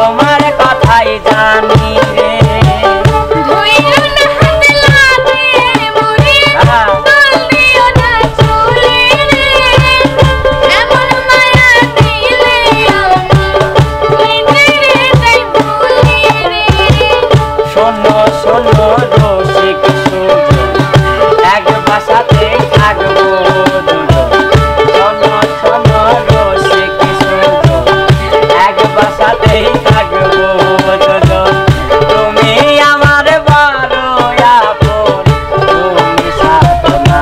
তোমার কথাই জানি রে শোনো শোনো রসিক সুজন এক বাসাতে থাকবো দুজন শোনো শোনো রসিক সুজন এক বাসাতেই থাকবো দুজন তুমি আমার বড় আপন তুমি সাধনা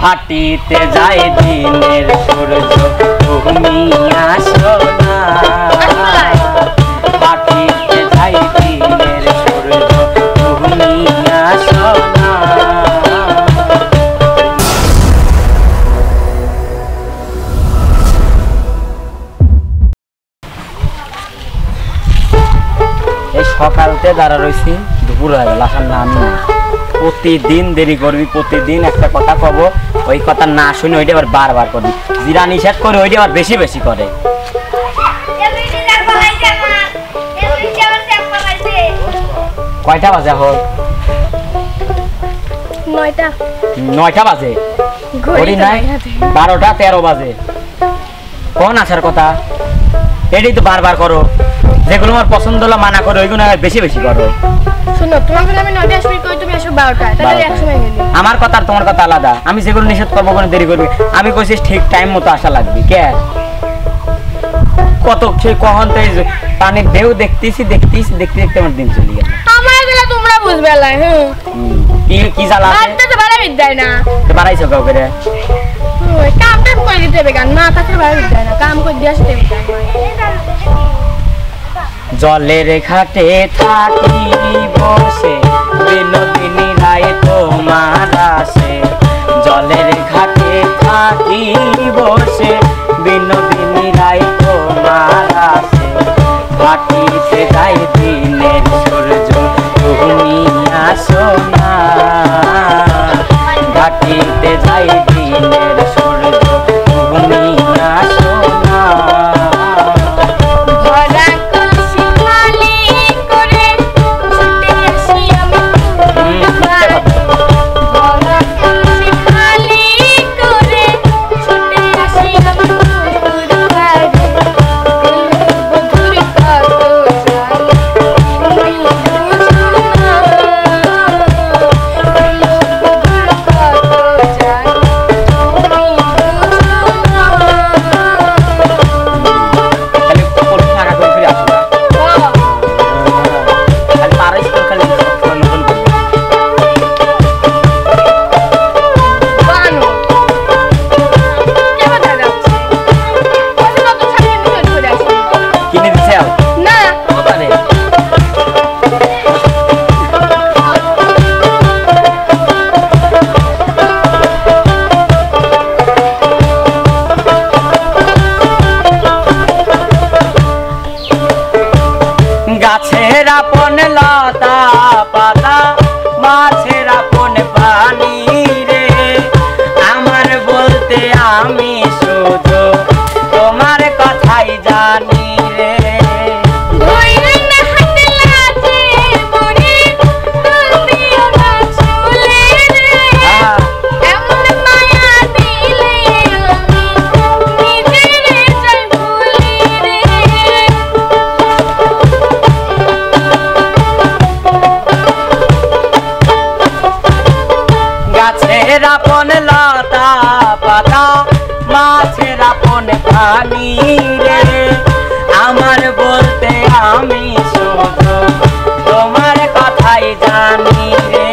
ভাটিতে যাই দিনের সূর্য তুমি আসো না ভাটিতে যাই দিনের সূর্য তুমি আসো না এই সকালতে দাঁড়া রয়েছি দুপুর হয়ে গেল আসার নাম নেই প্রতিদিন দেরি করবি প্রতিদিন একটা কথা কব ওই কথা না শুনে ওইটা আবার বারবার করবি জিরা নিষেধ করে ওইটা আবার বেশি বেশি করে কয়টা বাজে এখন 9টা বাজে ঘড়ি নাই 12টা 13 বাজে কোন আসার কথা এটাই তো বারবার করো যেগুলো আমার পছন্দ হলো মানা করো ওইগুলো বেশি বেশি করো শুনো তোমাকে আমি 9টায় আসবি কই তুমি আসো 12টায় তাহলে এক সময় গেলি আমার কথা আর তোমার কথা আলাদা আমি যেগুলো নিষেধ করবো কোনো দেরি করবি আমি কইছি ঠিক টাইম মতো আসা লাগবে কে কত সেই কখন তো পানির ঢেউ দেখতেছি দেখতেছি দেখতে দেখতে আমার দিন চলে গেল আমার গেলে তোমরা বুঝবে না কি কি জ্বালা আছে বাড়িতে তো বাড়া বিদ্যাই না তো বাড়াইছো কাউ করে ওই কামটা করে দিতে হবে গান মা কাছে বাড়া বিদ্যাই না কাম করে দিয়ে আসতে হবে জলের ঘাটে থাকি বসে বিনোদিনী রায় তোমার আসে জলের ঘাটে থাকি বসে বিনোদিনী রায় তোমার আসে ভাটিতে যাই দিনের সূর্য তুমি আসো না ঘাটিতে যাই দিনের সূর্য তুমি আসো না গাছের আপন লতা পাতা মাছের আপন পানি রে আমার বলতে আমি শুধু তোমার কথাই জানি রে গাছের আপন লতা পাতা মাছের আপন পানি রে আমার বলতে আমি শুধু তোমার কথাই জানি রে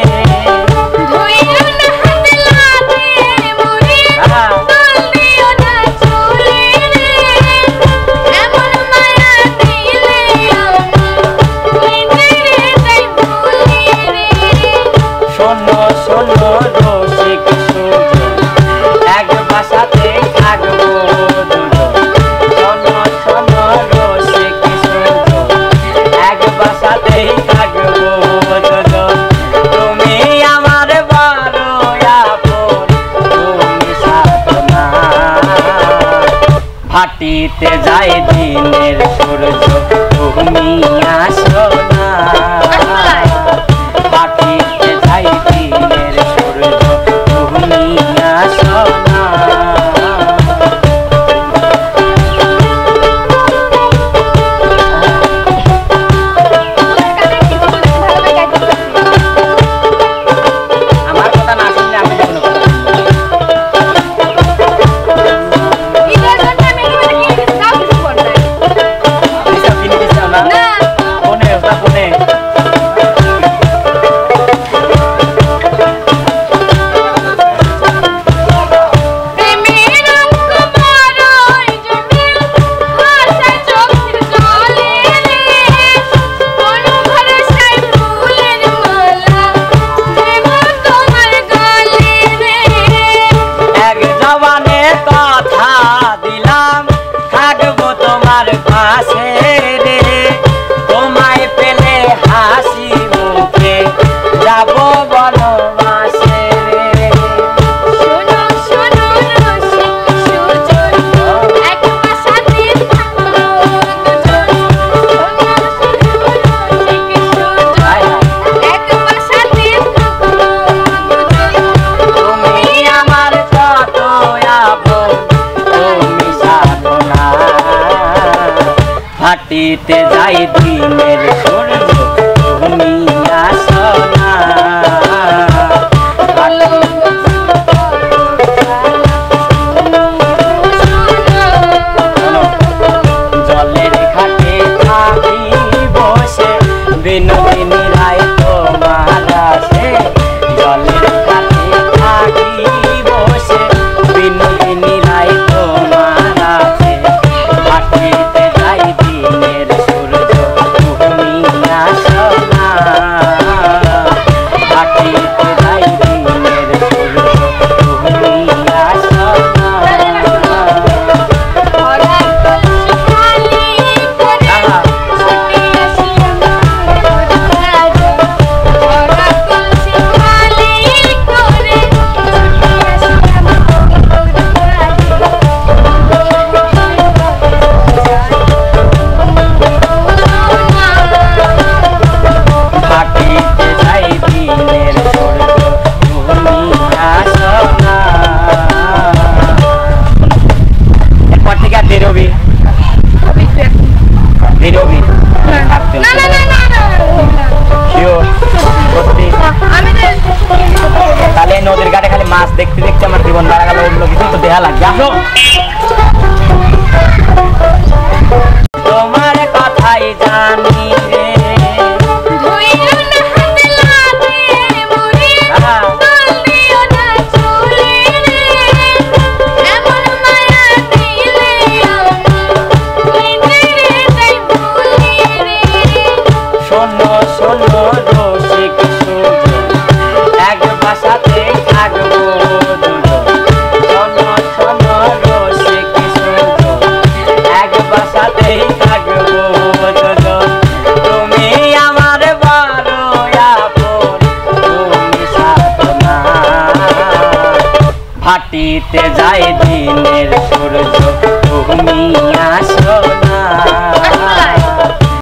শোনো শোনো রসিক সুজন এক বাসাতে থাকবো দুজন আছে রে তোমায় পেলে হাসি মুখে যাব বনবাসে রে শোনো শোনো রসিক সুজন এক বাসাতে থাকো দুজন শোনো শোনো রসিক সুজন এক বাসাতে থাকো দুজন তুমি আমার কত আপন তুমি সাধনা হাঁটিতে যাই দিনের সূর্য তুমি আসো না জলের ঘাটে থাকি বসে বিনোদিনী রায় তোমার আসে জলের ঘাটে থাকি বসে বিনোদিনী রায় তোমার আসে হাঁটিতে যাই দিনের সূর্য তুমি আসো না হাঁটিতে যাই দিনের সূর্য তুমি আসো না ওরা কলসি খালি করে ছুটি আসি আমার ঘরে ওরা কলসি খালি করে ছুটি আসি আমার হাঁটিতে যাই দিনের সূর্য তুমি আসো না এরপর থেকে আর বেরোবি বেরোবি থাকতে না না না না না শিওর সত্যি আমি তাহলে এই নদীর ঘাটে খালি মাছ দেখতে দেখতে আমার জীবন দাঁড়া গেল অন্য কিছু তো দেয়া লাগবে আসো তোমার কথাই জানি রে ধুইও না হাত লাগে মুড়ি তুলিও না চুলি রে এমন মায়া দিলে আমি নিজে যাই ভুলি রে শোনো শোনো রসিক সুজন এক বাসাতে থাকবো দুজন শোনো শোনো রসিক সুজন এক বাসাতেই থাকবো দুজন তুমি আমার বড় আপন তুমি সাধনা ভাটিতে যায় দিনের সূর্য তুমি আসো না